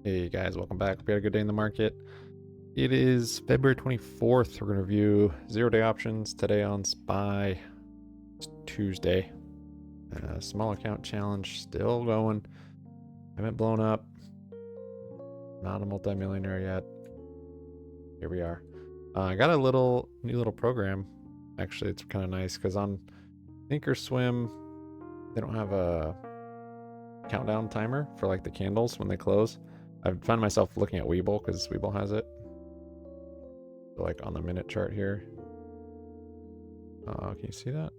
Hey guys, welcome back. We had a good day in the market. It is February 24th. We're going to review 0-day options today on SPY. It's Tuesday. Small account challenge still going. Haven't blown up. Not a multimillionaire yet. Here we are. I got a new little program. Actually, it's kind of nice because on Thinkorswim, they don't have a countdown timer for like the candles when they close. I've found myself looking at Webull because Webull has it. So like on the minute chart here. Can you see that?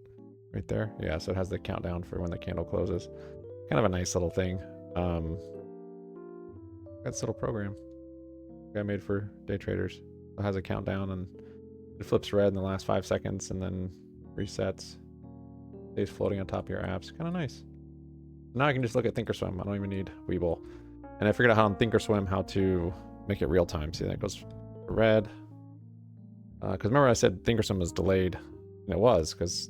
Right there? Yeah, so it has the countdown for when the candle closes. Kind of a nice little thing. That's a little program I made for day traders. It has a countdown and it flips red in the last 5 seconds and then resets. Stays floating on top of your apps. Kind of nice. Now I can just look at Thinkorswim. I don't even need Webull. And I figured out how on Thinkorswim how to make it real time. See, that goes red. Because remember I said Thinkorswim was delayed. And it was, because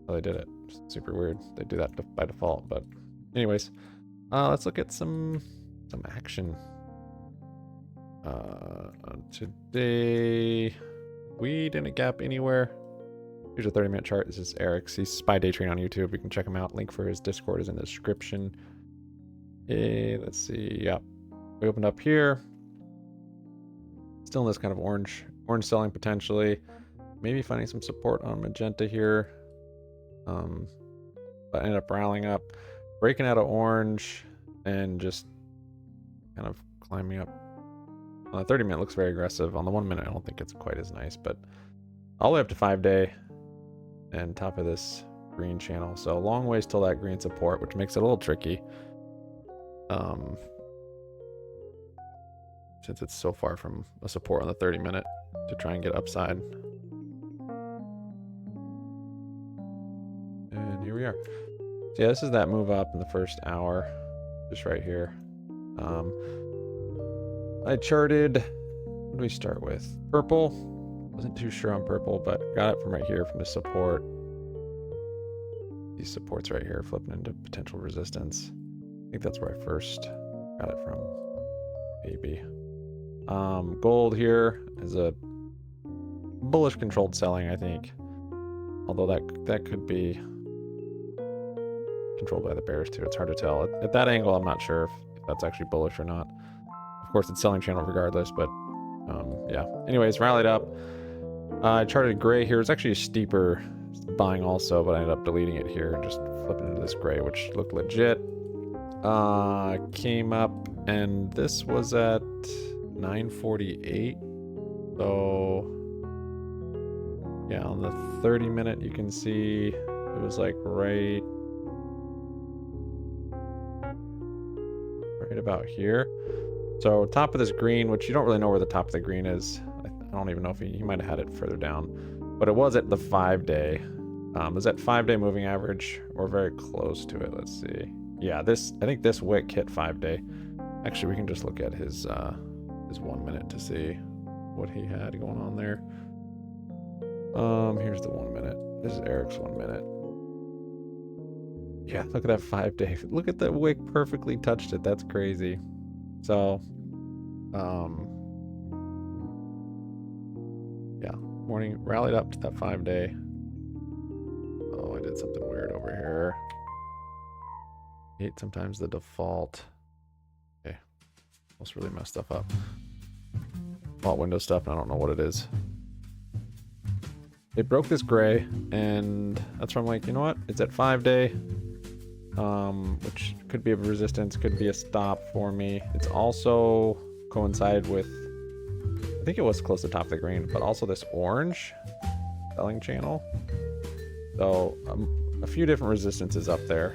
they did it. It's super weird. They do that by default. But anyways, let's look at some action. Today, we didn't gap anywhere. Here's a 30-minute chart. This is Eric's. He's SPY Day Trading on YouTube. You can check him out. Link for his Discord is in the description. Let's see. Yeah, we opened up here. Still in this kind of orange selling potentially. Maybe finding some support on magenta here. But ended up rallying up, breaking out of orange, and just kind of climbing up. On the 30-minute looks very aggressive. On the 1 minute, I don't think it's quite as nice, but all the way up to 5-day and top of this green channel. So long ways till that green support, which makes it a little tricky. Since it's so far from a support on the 30-minute to try and get upside. And here we are. So yeah, this is that move up in the first hour, just right here. I charted, what do we start with? Purple. Wasn't too sure on purple, but got it from right here from the support. These supports right here flipping into potential resistance. I think that's where I first got it from, maybe. Gold here is a bullish controlled selling, I think. Although that could be controlled by the bears too. It's hard to tell. At that angle, I'm not sure if that's actually bullish or not. Of course, it's selling channel regardless, but yeah. Anyways, rallied up. I charted gray here. It's actually a steeper buying also, but I ended up deleting it here and just flipping into this gray, which looked legit. Came up, and this was at 948. So yeah, on the 30-minute, you can see it was like right about here. So top of this green, which you don't really know where the top of the green is. I don't even know if he might have had it further down, but it was at the 5-day. It was at 5-day moving average. We're very close to it. Let's see. Yeah, I think this wick hit 5-day. Actually, we can just look at his 1 minute to see what he had going on there. Here's the 1 minute. This is Eric's 1 minute. Yeah, look at that 5-day. Look at that wick perfectly touched it. That's crazy. So, yeah, morning rallied up to that 5-day. Oh, I did something weird over here. I hate sometimes the default. Okay, almost really messed stuff up. Default window stuff, and I don't know what it is. It broke this gray, and that's where I'm like, you know what? It's at 5-day. Which could be a resistance, could be a stop for me. It's also coincided with, I think it was close to the top of the green, but also this orange selling channel. So a few different resistances up there,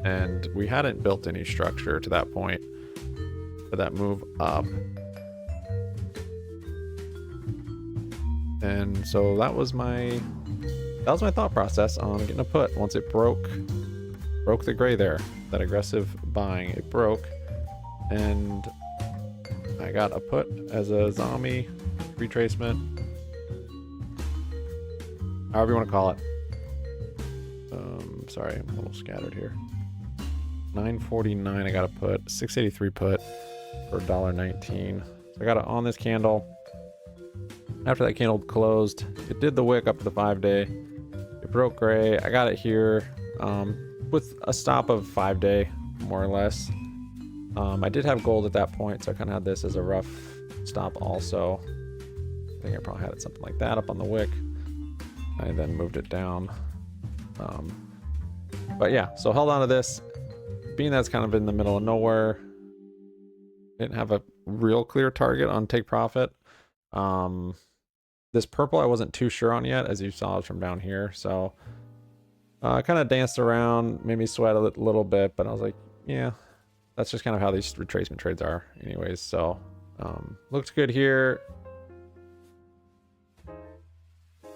and we hadn't built any structure to that point for that move up. And so that was my thought process on getting a put. Once it broke the gray there, that aggressive buying, it broke, and I got a put as a zombie retracement, however you want to call it. Sorry, I'm a little scattered here. 949 I gotta put, 683 put for $1.19. So I got it on this candle. After that candle closed, it did the wick up to the 5-day. It broke gray. I got it here with a stop of 5-day, more or less. I did have gold at that point, so I kind of had this as a rough stop also. I think I probably had it something like that up on the wick. I then moved it down. But yeah, so held on to this. Being that's kind of in the middle of nowhere, didn't have a real clear target on take profit. This purple I wasn't too sure on yet, as you saw from down here. So I kind of danced around, made me sweat a little bit, but I was like, yeah, that's just kind of how these retracement trades are anyways. So looks good here.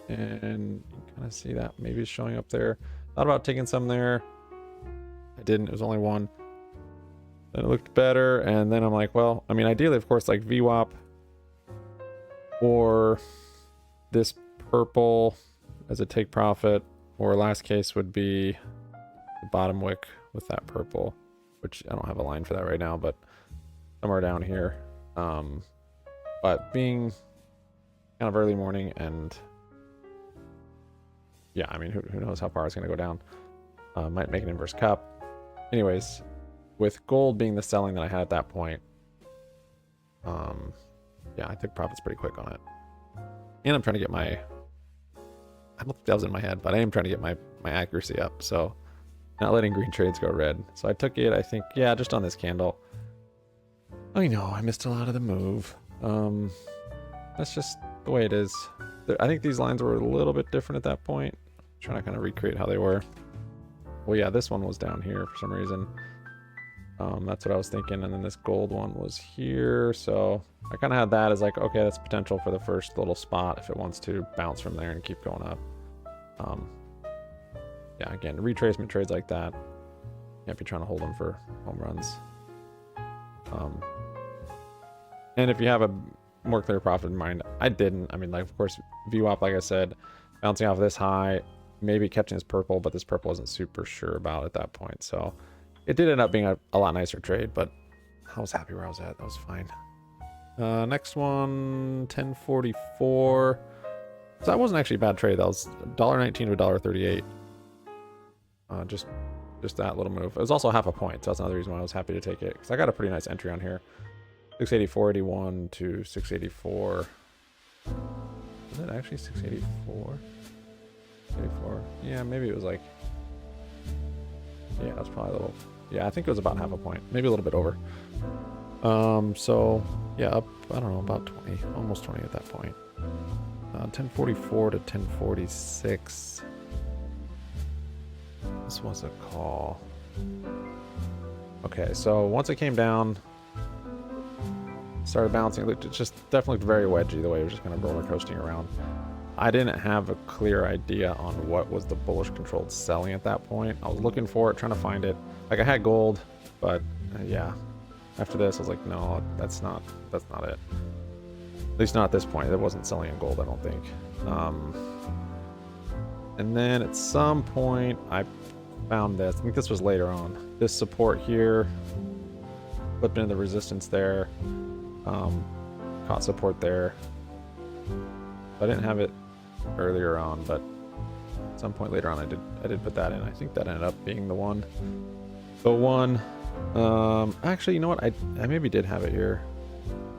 And you can kind of see that maybe it's showing up there. Thought about taking some there. I didn't, it was only one. Then it looked better, and then I'm like, well, I mean, ideally, of course, like VWAP or this purple as a take profit, or last case would be the bottom wick with that purple, which I don't have a line for that right now, but somewhere down here. But being kind of early morning, and yeah, I mean, who knows how far it's going to go down. Might make an inverse cup. Anyways, with gold being the selling that I had at that point, yeah, I took profits pretty quick on it. And I'm trying to get my, I don't think that was in my head, but I am trying to get my accuracy up. So not letting green trades go red. So I took it, I think, yeah, just on this candle. I know, I missed a lot of the move. That's just the way it is. I think these lines were a little bit different at that point. I'm trying to kind of recreate how they were. Well, yeah, this one was down here for some reason. That's what I was thinking. And then this gold one was here. So I kind of had that as like, okay, that's potential for the first little spot if it wants to bounce from there and keep going up. Yeah, again, retracement trades like that. Can't be trying to hold them for home runs. And if you have a more clear profit in mind, I didn't. I mean, like, of course, VWAP, like I said, bouncing off this high, maybe catching this purple, but this purple wasn't super sure about at that point. So it did end up being a lot nicer trade, but I was happy where I was at. That was fine. Next one, 1044. So that wasn't actually a bad trade. That was $1.19 to $1.38. Just that little move. It was also half a point, so that's another reason why I was happy to take it, because I got a pretty nice entry on here. 684.81 to 684. Is it actually 684? 84. Yeah, maybe it was like, yeah, that's probably a little, yeah, I think it was about half a point, maybe a little bit over. So yeah, up, I don't know, about 20, almost 20 at that point. 1044 to 1046. This was a call. Okay, so once it came down, started bouncing, it just definitely looked very wedgy the way it was just kind of roller coasting around. I didn't have a clear idea on what was the bullish controlled selling at that point. I was looking for it, trying to find it. Like, I had gold, but yeah, after this I was like, no, that's not it. At least not at this point. It wasn't selling in gold, I don't think. And then at some point I found this. I think this was later on. This support here, flipped into the resistance there, caught support there. I didn't have it earlier on, but at some point later on I did put that in. I think that ended up being the one. The one. Actually, you know what? I maybe did have it here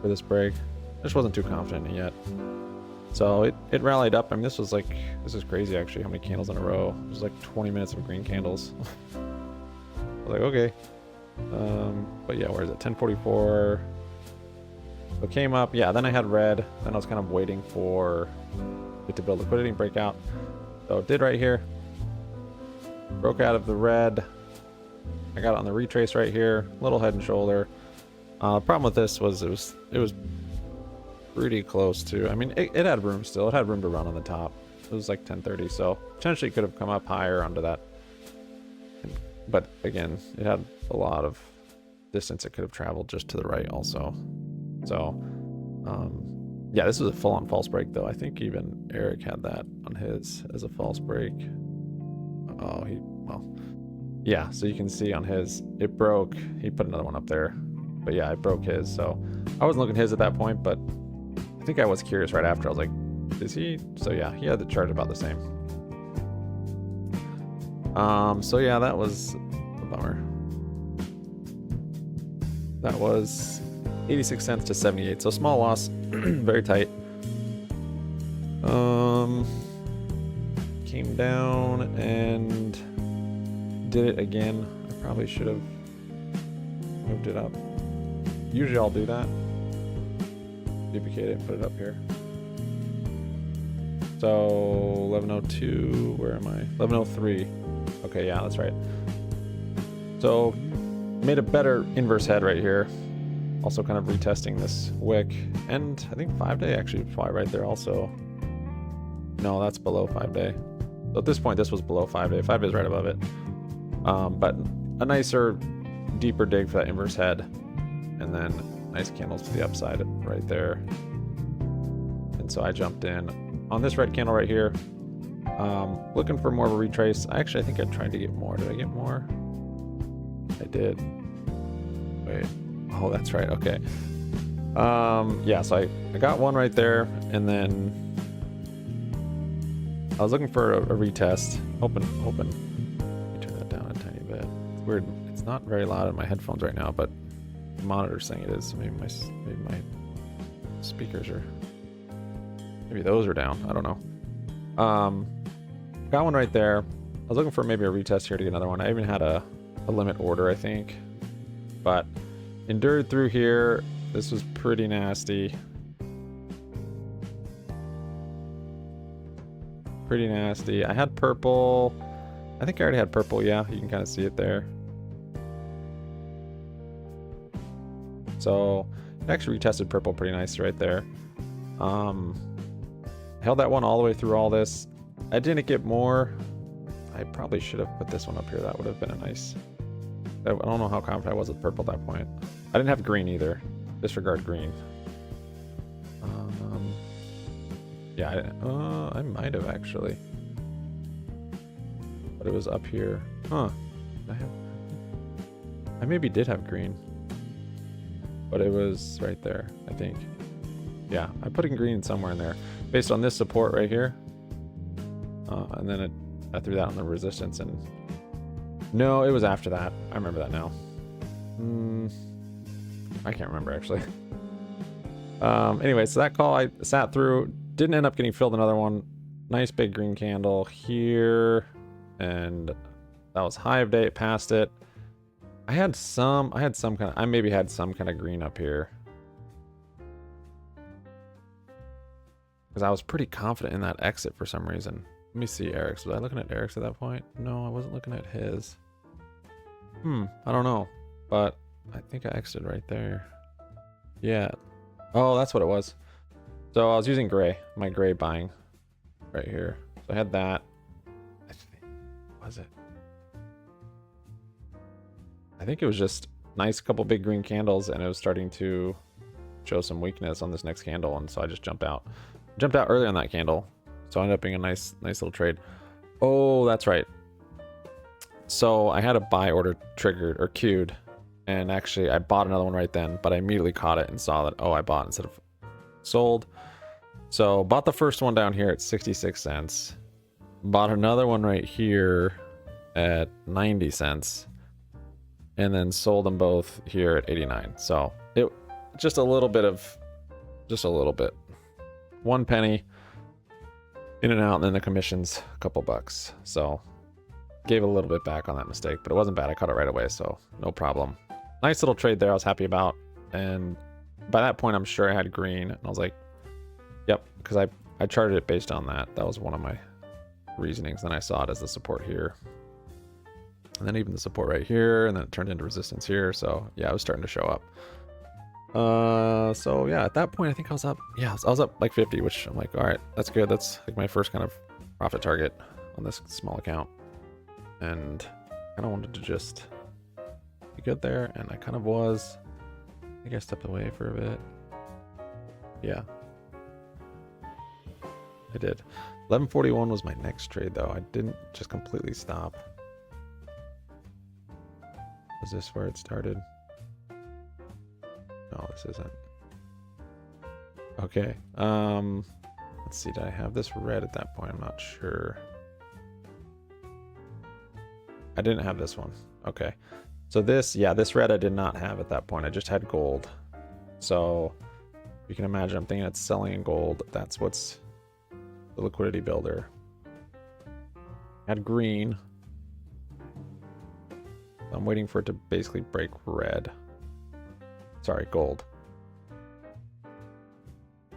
for this break. I just wasn't too confident in it yet. So it rallied up. I mean, this is crazy actually, how many candles in a row. It was like 20 minutes of green candles. I was like, okay. But yeah, where is it? 1044. So it came up. Yeah, then I had red. Then I was kind of waiting for it to build liquidity and break out. So it did right here. Broke out of the red. I got it on the retrace right here. Little head and shoulder. The problem with this was it was pretty close to, I mean, it had room still. It had room to run on the top. It was like 1030, so potentially could have come up higher onto that. But again, it had a lot of distance it could have traveled just to the right also. So yeah, this was a full-on false break though. I think even Eric had that on his as a false break. Oh, well, yeah, so you can see on his, it broke. He put another one up there. But yeah, it broke his. So I wasn't looking at his at that point, but I think I was curious right after. I was like, is he? So yeah, he had the chart about the same. So yeah, that was a bummer. That was 86 cents to 78. So small loss, very tight. Came down and did it again. I probably should have moved it up. Usually I'll do that. Duplicate it, put it up here. So 1102, where am I? 1103. Okay, yeah, that's right. So made a better inverse head right here. Also kind of retesting this wick. And I think 5-day actually fly right there also. No, that's below 5-day. So at this point, this was below 5-day. 5-day is right above it. But a nicer, deeper dig for that inverse head. And then nice candles to the upside right there. And so I jumped in on this red candle right here. Looking for more of a retrace. I think I tried to get more. Did I get more? I did. Wait. Oh, that's right. Okay. Yeah, so I got one right there, and then I was looking for a retest. Hoping. Let me turn that down a tiny bit. It's weird. It's not very loud in my headphones right now, but the monitor's saying it is. So maybe my speakers are. Maybe those are down. I don't know. Got one right there. I was looking for maybe a retest here to get another one. I even had a limit order, I think. But endured through here. This was pretty nasty. Pretty nasty. I had purple. I think I already had purple. Yeah, you can kind of see it there. So it actually retested purple pretty nice right there. Held that one all the way through all this. I didn't get more. I probably should have put this one up here. That would have been a nice... I don't know how confident I was with purple at that point. I didn't have green either. Disregard green. Yeah, I might have actually. But it was up here. Huh. I maybe did have green. But it was right there, I think. Yeah, I put in green somewhere in there. Based on this support right here. And then I threw that on the resistance and... No, it was after that. I remember that now. I can't remember actually. Anyway, so that call I sat through. Didn't end up getting filled another one. Nice big green candle here. And that was high of day. It passed it. I maybe had some kind of green up here. Because I was pretty confident in that exit for some reason. Let me see Eric's. Was I looking at Eric's at that point? No, I wasn't looking at his. I don't know. But I think I exited right there. Yeah. Oh, that's what it was. So I was using gray. My gray buying right here. So I had that. I think it was just nice couple big green candles and it was starting to show some weakness on this next candle. And so I just jumped out. Jumped out early on that candle. So it ended up being a nice little trade. Oh, that's right. So I had a buy order triggered or queued. And actually I bought another one right then, but I immediately caught it and saw that, oh, I bought instead of sold. So bought the first one down here at 66 cents. Bought another one right here at 90 cents. And then sold them both here at 89. So it just a little bit. 1 penny in and out, and then the commission's a couple bucks. So gave a little bit back on that mistake, but it wasn't bad. I caught it right away, so no problem. Nice little trade there I was happy about. And by that point, I'm sure I had green. And I was like, yep, because I charted it based on that. That was one of my reasonings. Then I saw it as the support here. And then even the support right here, and then it turned into resistance here. So yeah, it was starting to show up. So yeah, at that point, I think I was up. Yeah, I was up like 50, which I'm like, all right, that's good. That's like my first kind of profit target on this small account. And I kind of wanted to just be good there, and I kind of was. I think I stepped away for a bit. Yeah, I did. 1141 was my next trade, though. I didn't just completely stop. Was this where it started? No, this isn't. Okay. Let's see. Did I have this red at that point? I'm not sure. I didn't have this one. Okay. So this, yeah, this red I did not have at that point. I just had gold. So you can imagine I'm thinking it's selling in gold. That's what's the liquidity builder. Had green. I'm waiting for it to basically break red. Sorry, gold.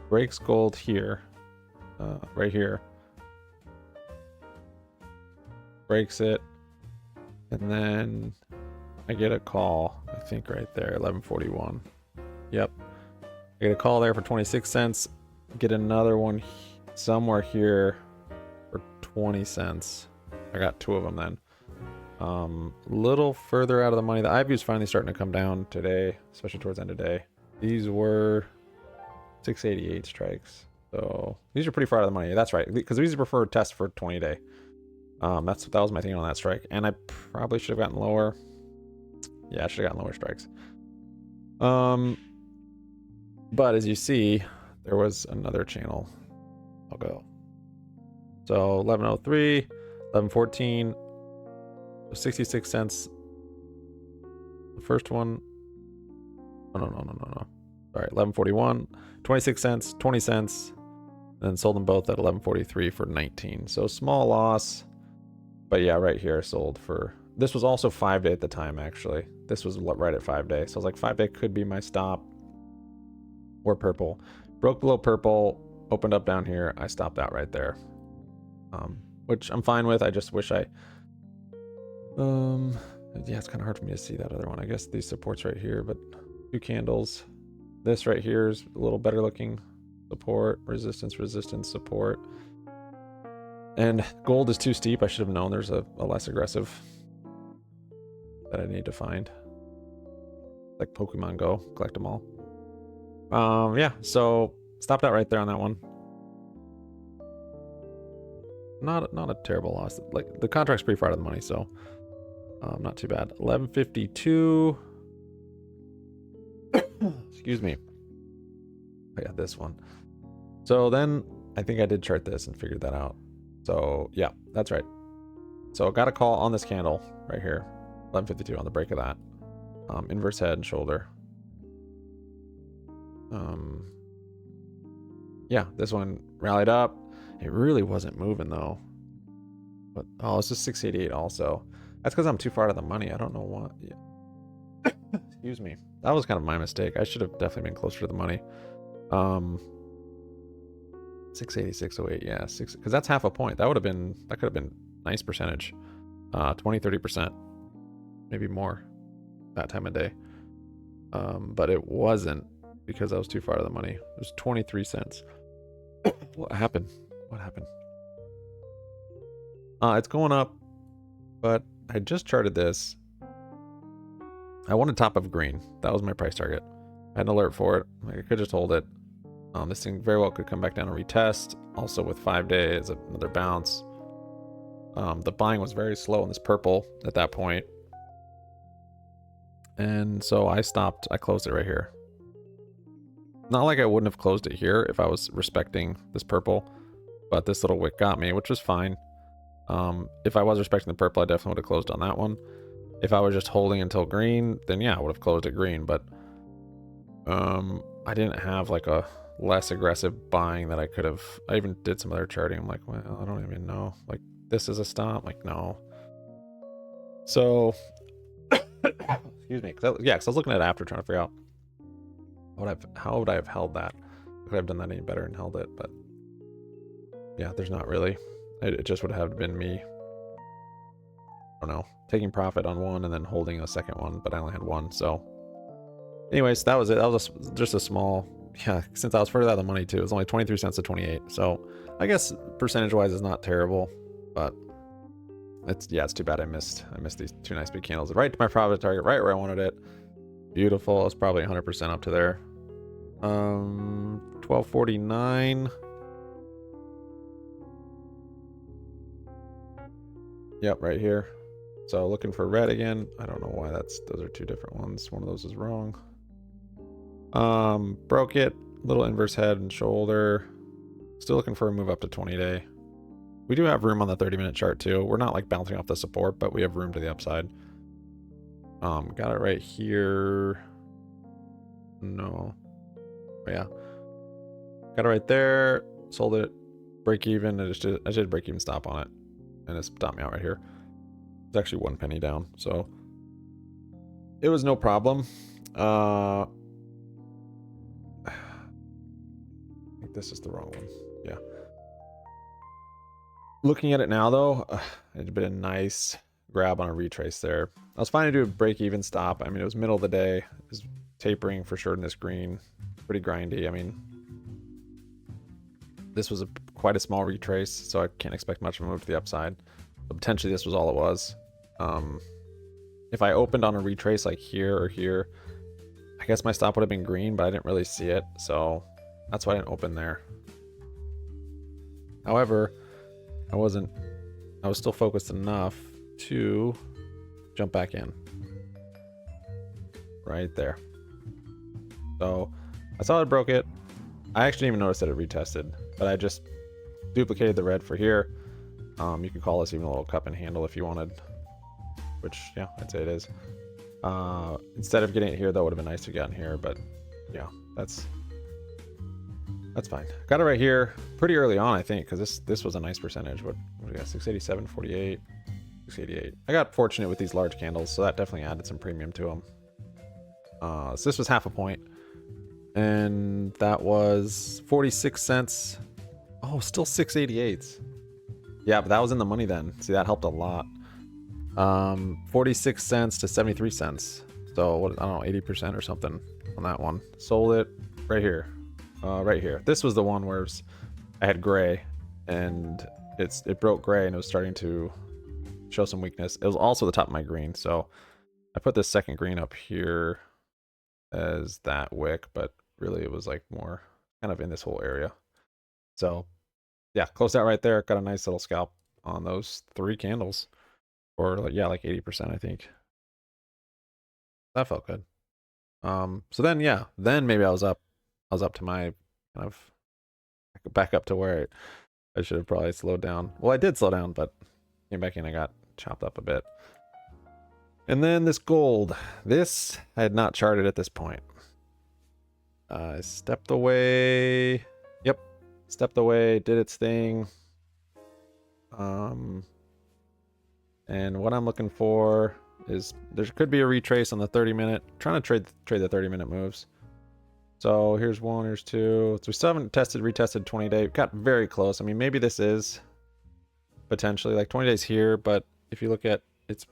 Breaks gold here. Right here. Breaks it. And then I get a call, I think right there, 11:41. Yep. I get a call there for 26 cents. Get another one somewhere here for 20 cents. I got two of them then. Little further out of the money. The IVU's finally starting to come down today, especially towards the end of the day. These were 688 strikes. So these are pretty far out of the money. That's right, because these are preferred tests for 20 day. That was my thing on that strike, and I probably should have gotten lower. Yeah, I should have gotten lower strikes. But as you see, there was another channel. I'll go. So 1103, 1114, 66 cents. The first one. No. Sorry, 1141, 26 cents, 20 cents, and then sold them both at 1143 for 19. So small loss. But yeah, right here I sold for. This was also 5 day at the time, actually. This was right at 5 day. So I was like, 5 day could be my stop. Or purple. Broke below purple, opened up down here. I stopped out right there. Which I'm fine with. I just wish I. Yeah, it's kind of hard for me to see that other one. I guess these supports right here, but 2 candles. This right here is a little better looking. Support, resistance, support. And gold is too steep. I should have known there's a less aggressive that I need to find. Like Pokemon Go, collect them all. Yeah, so stopped out right there on that one. Not a terrible loss. Like the contract's pretty far out of the money, so not too bad. 1152. Excuse me. I got this one. So then I think I did chart this and figured that out. So yeah, that's right. So got a call on this candle right here, 1152 on the break of that. Inverse head and shoulder. Yeah, this one rallied up. It really wasn't moving though. But oh, it's just 688 also. That's because I'm too far out of the money. I don't know what. Yeah. Excuse me. That was kind of my mistake. I should have definitely been closer to the money. 680, 608, yeah, because that's half a point. That could have been nice percentage. 20-30%, maybe more that time of day. But it wasn't because I was too far out of the money. It was 23 cents. What happened? It's going up, but I just charted this. I wanted top of green. That was my price target. I had an alert for it. I could just hold it. This thing very well could come back down and retest. Also with 5 days, another bounce. The buying was very slow on this purple at that point. And so I stopped. I closed it right here. Not like I wouldn't have closed it here if I was respecting this purple. But this little wick got me, which was fine. If I was respecting the purple, I definitely would have closed on that one. If I was just holding until green, then yeah, I would have closed at green. But I didn't have like a less aggressive buying that I could have. I even did some other charting. I'm like, well, I don't even know. Like, this is a stop. Like, no. So, excuse me. Because I was looking at it after trying to figure out how would I have held that? Could I have done that any better and held it? But yeah, there's not really. It just would have been me. I don't know, taking profit on one and then holding a second one, but I only had one. So, anyways, that was it. That was just a small. Yeah, since I was further out of the money too, it was only 23 cents to 28. So I guess percentage-wise is not terrible, but it's too bad I missed these 2 nice big candles right to my profit target, right where I wanted it. Beautiful. It's probably 100% up to there. 1249. Yep, right here. So looking for red again. I don't know why those are two different ones. One of those is wrong. Broke it. Little inverse head and shoulder. Still looking for a move up to 20-day. We do have room on the 30-minute chart too. We're not like bouncing off the support, but we have room to the upside. Got it right here. No. Oh, yeah. Got it right there. Sold it. Break even. I did a break even stop on it. And it stopped me out right here. It's actually 1 penny down. So it was no problem. I think this is the wrong one. Yeah. Looking at it now though, it'd been a nice grab on a retrace there. I was fine to do a break even stop. I mean, it was middle of the day. It was tapering for sure in this green. Pretty grindy. I mean, this was quite a small retrace, so I can't expect much of a move to the upside. But potentially this was all it was. If I opened on a retrace like here or here, I guess my stop would have been green, but I didn't really see it, so that's why I didn't open there. However, I was still focused enough to jump back in. Right there. So I saw it broke it. I actually didn't even notice that it retested, but I just duplicated the red for here. You could call this even a little cup and handle if you wanted, which, yeah, I'd say it is. Instead of getting it here, that would have been nice to get in here, but yeah, that's fine. Got it right here pretty early on, I think, because this was a nice percentage. What do we got? 687, 48, 688. I got fortunate with these large candles, so that definitely added some premium to them. So this was half a point, and that was 46 cents. Oh, still 688. Yeah, but that was in the money then. See, that helped a lot. 46 cents to 73 cents. So what, I don't know, 80% or something on that one. Sold it right here. Right here. This was the one where I had gray, and it broke gray and it was starting to show some weakness. It was also the top of my green, so I put this second green up here as that wick, but really it was like more kind of in this whole area. So yeah, closed out right there. Got a nice little scalp on those 3 candles, or like, yeah, like 80%, I think. That felt good. So then, yeah, then maybe I was up to my kind of back up to where I should have probably slowed down. Well, I did slow down, but came back in, I got chopped up a bit. And then this gold, this I had not charted at this point. I stepped away. Yep, stepped away, did its thing. And what I'm looking for is there could be a retrace on the 30-minute. Trying to trade the 30-minute moves. So here's 1, here's 2. So we still haven't retested 20-day. Got very close. I mean, maybe this is potentially like 20 days here, but if you look at its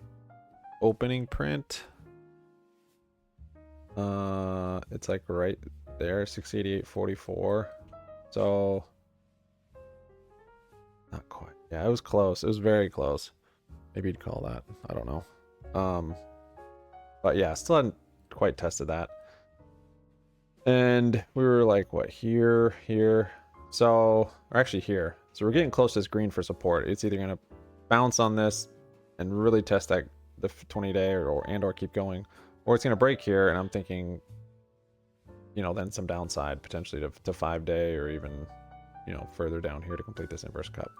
opening print, it's like right there, 688.44. So not quite. Yeah, it was close. It was very close. Maybe you'd call that. I don't know. But yeah, still hadn't quite tested that. And we were like, what, here. So, or actually here. So we're getting close to this green for support. It's either going to bounce on this and really test that the 20-day or keep going, or it's going to break here. And I'm thinking, you know, then some downside potentially to 5-day or even, you know, further down here to complete this inverse cup.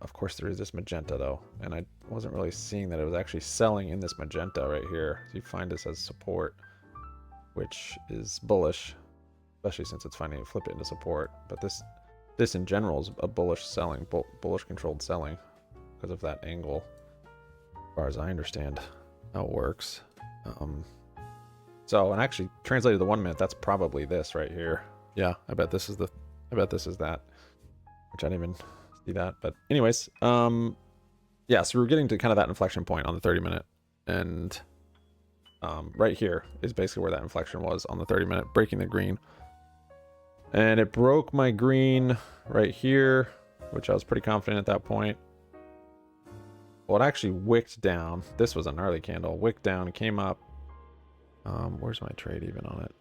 Of course, there is this magenta though, and I wasn't really seeing that it was actually selling in this magenta right here. So you find this as support, which is bullish, especially since it's finding to flip it into support. But this in general is a bullish selling, bullish controlled selling because of that angle, as far as I understand how it works. So, and actually translated to the 1 minute, that's probably this right here. Yeah, I bet this is that, which I didn't even see that. But anyways, yeah, so we're getting to kind of that inflection point on the 30-minute, and right here is basically where that inflection was on the 30-minute, breaking the green. And it broke my green right here, which I was pretty confident at that point. Well, it actually wicked down. This was a gnarly candle. Wicked down, came up. Where's my trade even on it?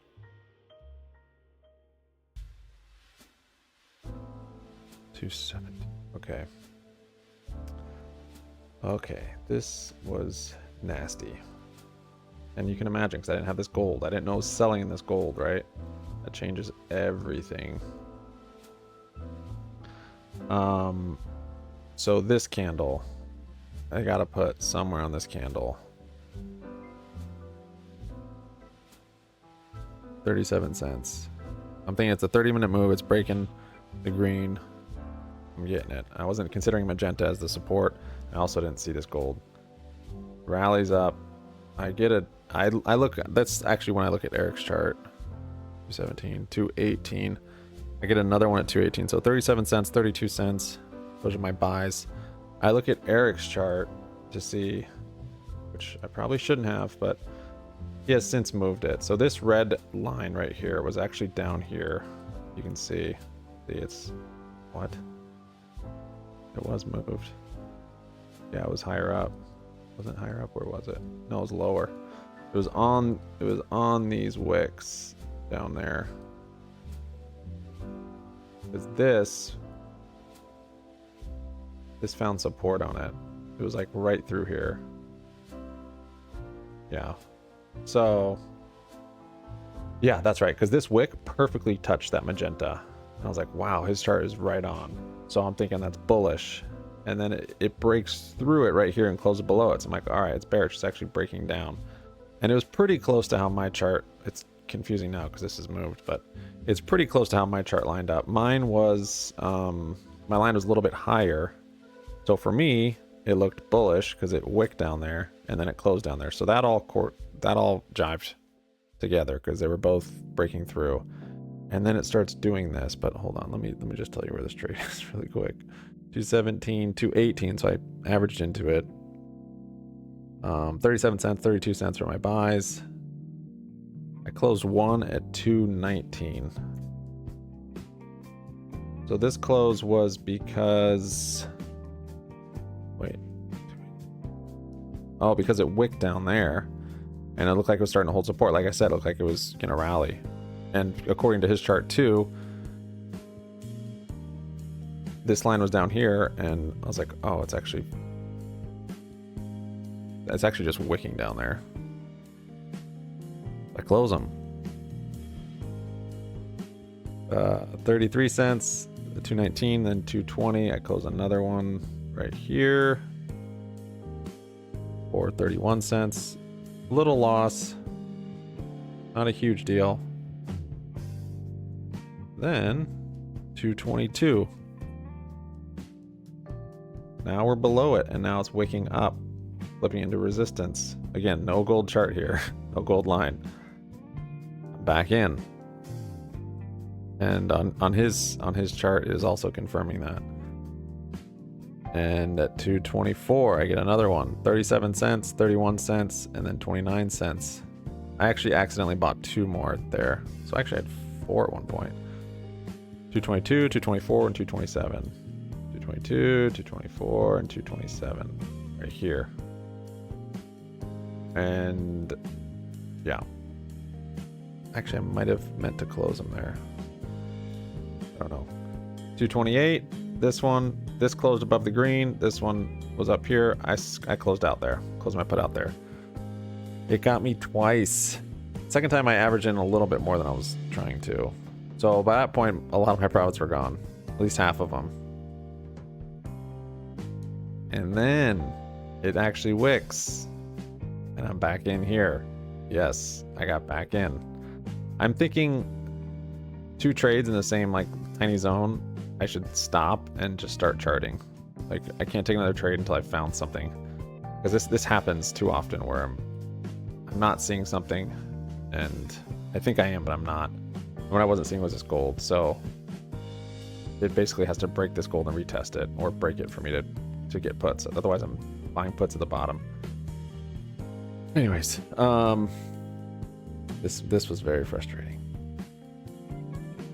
$270. Okay. Okay, this was nasty. And you can imagine, because I didn't have this gold. I didn't know it was selling in this gold, right? That changes everything. So this candle, I gotta put somewhere on this candle. 37 cents. I'm thinking it's a 30-minute move. It's breaking the green. I'm getting it. I wasn't considering magenta as the support. I also didn't see this gold. Rallies up. I get it. I look. That's actually when I look at Eric's chart. 217, 218. I get another one at 218. So 37 cents, 32 cents. Those are my buys. I look at Eric's chart to see, which I probably shouldn't have, but he has since moved it. So this red line right here was actually down here. You can see. See, it's what? It was moved. Yeah, it was higher up. Wasn't higher up. Where was it? No, it was lower. It was on these wicks down there. Because this found support on it. It was like right through here. Yeah. So yeah, that's right. Because this wick perfectly touched that magenta. And I was like, wow, his chart is right on. So I'm thinking that's bullish. And then it breaks through it right here and closes below it. So I'm like, all right, it's bearish. It's actually breaking down. And it was pretty close to how my chart, it's confusing now because this is moved, but it's pretty close to how my chart lined up. Mine was, my line was a little bit higher. So for me, it looked bullish because it wicked down there and then it closed down there. So that all jived together because they were both breaking through. And then it starts doing this, but hold on, let me just tell you where this trade is really quick. 217, 218, so I averaged into it. 37 cents, 32 cents for my buys. I closed one at 219. So this close was because, wait. Oh, because it wicked down there. And it looked like it was starting to hold support. Like I said, it looked like it was going to rally. And according to his chart too, this line was down here, and I was like, oh, it's actually just wicking down there. I close them. 33 cents, 219, then 220. I close another one right here for 31 cents. Little loss, not a huge deal. Then 222. Now we're below it, and now it's wicking up, flipping into resistance. Again, no gold chart here, no gold line. Back in. And on his chart is also confirming that. And at 224, I get another one. 37 cents, 31 cents, and then 29 cents. I actually accidentally bought two more there. So I actually had four at one point. 222, 224, and 227. 222, 224, and 227. Right here. And yeah. Actually, I might have meant to close them there. I don't know. 228. This closed above the green. This one was up here. I closed out there. Closed my put out there. It got me twice. Second time I averaged in a little bit more than I was trying to. So by that point, a lot of my profits were gone. At least half of them. And then it actually wicks. And I'm back in here. Yes, I got back in. I'm thinking 2 trades in the same like tiny zone. I should stop and just start charting. Like I can't take another trade until I've found something. Because this happens too often where I'm not seeing something, and I think I am, but I'm not. What I wasn't seeing was this gold, so it basically has to break this gold and retest it, or break it for me to get puts. Otherwise, I'm buying puts at the bottom. Anyways, this was very frustrating.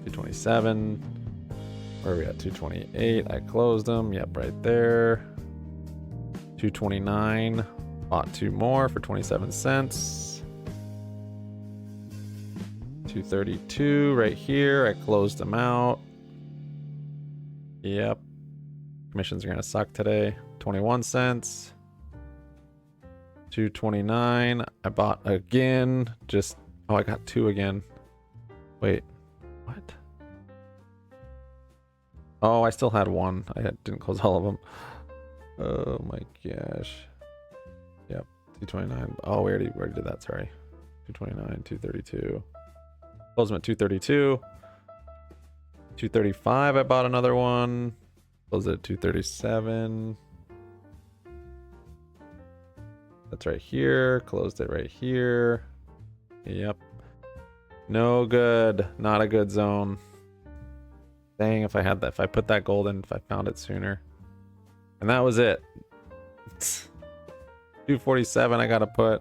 227. Where are we at? 228. I closed them. Yep, right there. 229. Bought 2 more for 27 cents. 232 right here. I closed them out. Yep. Commissions are going to suck today. 21 cents. 229. I bought again. Just, oh, I got 2 again. Wait, what? Oh, I still had 1. Didn't close all of them. Oh my gosh. Yep, 229. Oh, we already did that. Sorry. 229, 232. Close them at 232. 235. I bought another one. Close it at 237. That's right here. Closed it right here. Yep. No good. Not a good zone. Dang, if I had that, if I put that gold in, if I found it sooner. And that was it. 247 I gotta put.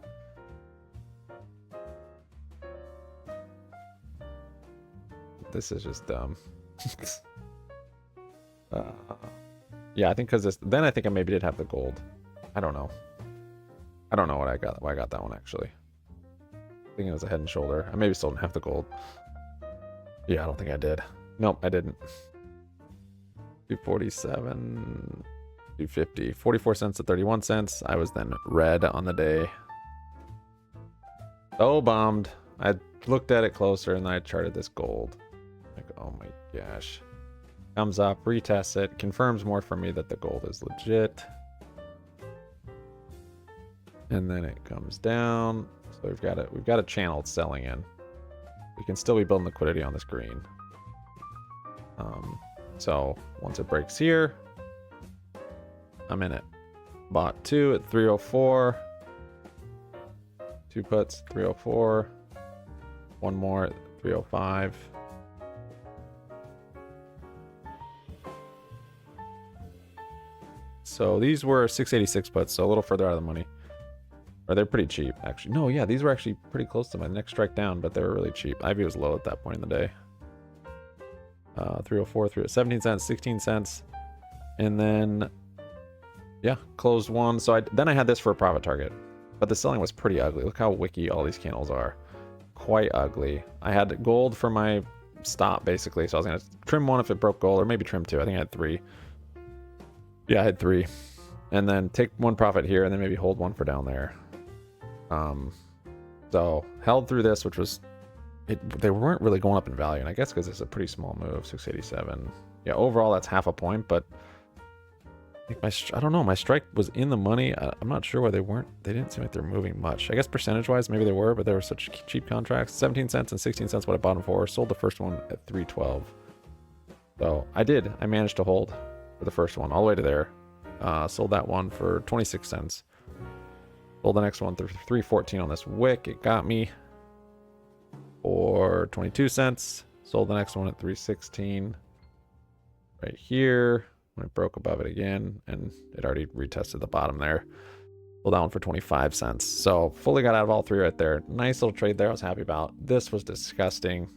This is just dumb. Yeah, I think because this, then I think I maybe did have the gold. I don't know. I don't know what I got. Why I got that one actually. I think it was a Head and Shoulder. I maybe still didn't have the gold. Yeah, I don't think I did. Nope, I didn't. 247, 250, 44 cents to 31 cents. I was then red on the day. So bombed. I looked at it closer and then I charted this gold. Like, oh my gosh. Comes up, retests it, confirms more for me that the gold is legit. And then it comes down. So we've got a channel it's selling in. We can still be building liquidity on this green. So once it breaks here, I'm in it. Bought 2 at 304. 2 puts, 304. 1 more at 305. So these were 686 puts, so a little further out of the money. Or they're pretty cheap, actually. No, yeah, these were actually pretty close to my next strike down, but they were really cheap. Ivy was low at that point in the day. 304, 17 cents, 16 cents. And then, yeah, closed one. So then I had this for a profit target. But the selling was pretty ugly. Look how wicky all these candles are. Quite ugly. I had gold for my stop, basically. So I was going to trim one if it broke gold, or maybe trim 2. I think I had 3. Yeah, I had 3. And then take 1 profit here, and then maybe hold 1 for down there. So held through this, which was, they weren't really going up in value, and I guess because it's a pretty small move. 687. Yeah, overall that's half a point, but I think I don't know, my strike was in the money. I'm not sure why they didn't seem like they're moving much. I guess percentage wise maybe they were, but they were such cheap contracts. 17 cents and 16 cents what I bought them for. Sold the first one at 312. So I managed to hold for the first one all the way to there. Sold that one for 26 cents. Sold the next one for 314 on this wick. It got me for 22 cents. Sold the next one at 316 right here when it broke above it again, and it already retested the bottom there. Sold that one for 25 cents. So fully got out of all 3 right there. Nice little trade there. I was happy about. This was disgusting.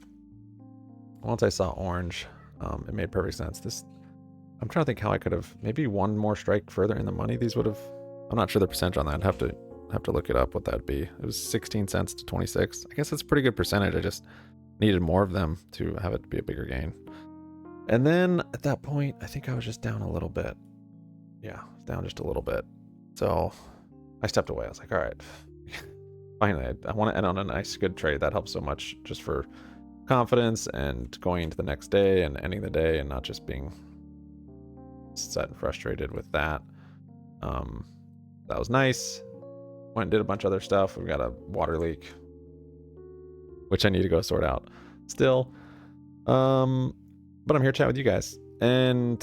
Once I saw orange, it made perfect sense. I'm trying to think how I could have maybe 1 more strike further in the money. These would have, I'm not sure the percentage on that. I'd have to look it up what that'd be. It was 16 cents to 26. I guess that's a pretty good percentage. I just needed more of them to have it be a bigger gain. And then at that point, I think I was just down a little bit. Yeah, down just a little bit. So I stepped away. I was like, all right, finally, I want to end on a nice, good trade. That helps so much just for confidence and going into the next day and ending the day and not just being set and frustrated with that. That was nice. Went and did a bunch of other stuff. We've got a water leak, which I need to go sort out still. But I'm here chatting with you guys, and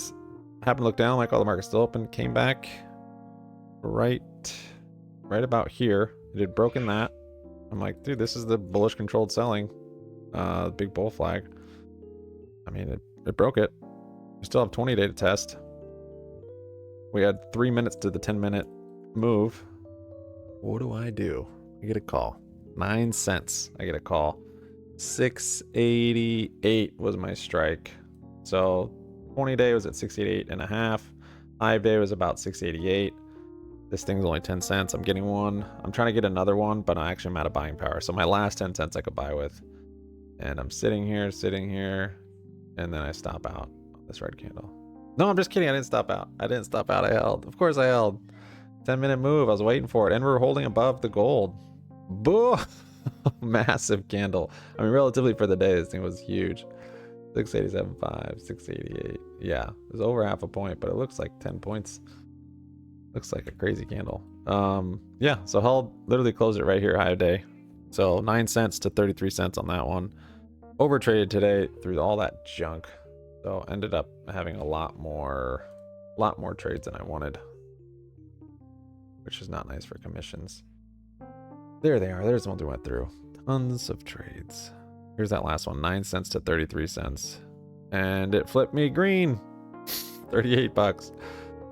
happened to look down, like all the market's still open. Came back right about here. It had broken that. I'm like, dude, this is the bullish controlled selling, big bull flag. I mean, it broke it. We still have 20 day to test. We had 3 minutes to the 10-minute move. What do? I get a call. 9 cents. I get a call. 688 was my strike. So 20 day was at 688 and a half. 5 day was about 688. This thing's only 10 cents. I'm getting one. I'm trying to get another one, but I actually am out of buying power. So my last 10 cents I could buy with. And I'm sitting here, and then I stop out on this red candle. No, I'm just kidding. I didn't stop out. I held. Of course I held. 10-minute move. I was waiting for it, and we're holding above the gold. Boo! Massive candle. I mean, relatively for the day, this thing was huge. 687.5, 688. Yeah, it was over half a point, but it looks like 10 points. Looks like a crazy candle. Yeah, so held, literally closed it right here, high of day. So 9 cents to 33 cents on that one. Overtraded today through all that junk. So ended up having a lot more trades than I wanted, which is not nice for commissions. There they are. There's the ones we went through. Tons of trades. Here's that last one, 9 cents to 33 cents. And it flipped me green. 38 bucks.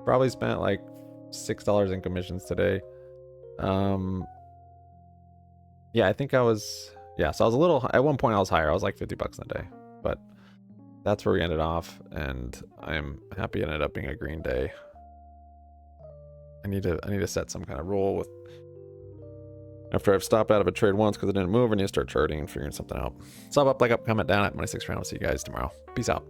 Probably spent like $6 in commissions today. Yeah, I think I was, yeah, so I was a little, at one point I was higher. I was like 50 bucks in a day, but that's where we ended off, and I'm happy it ended up being a green day. I need to set some kind of rule with, after I've stopped out of a trade once because it didn't move, and you start charting and figuring something out. Sub up, like up, comment down at Money6Round. I'll see you guys tomorrow. Peace out.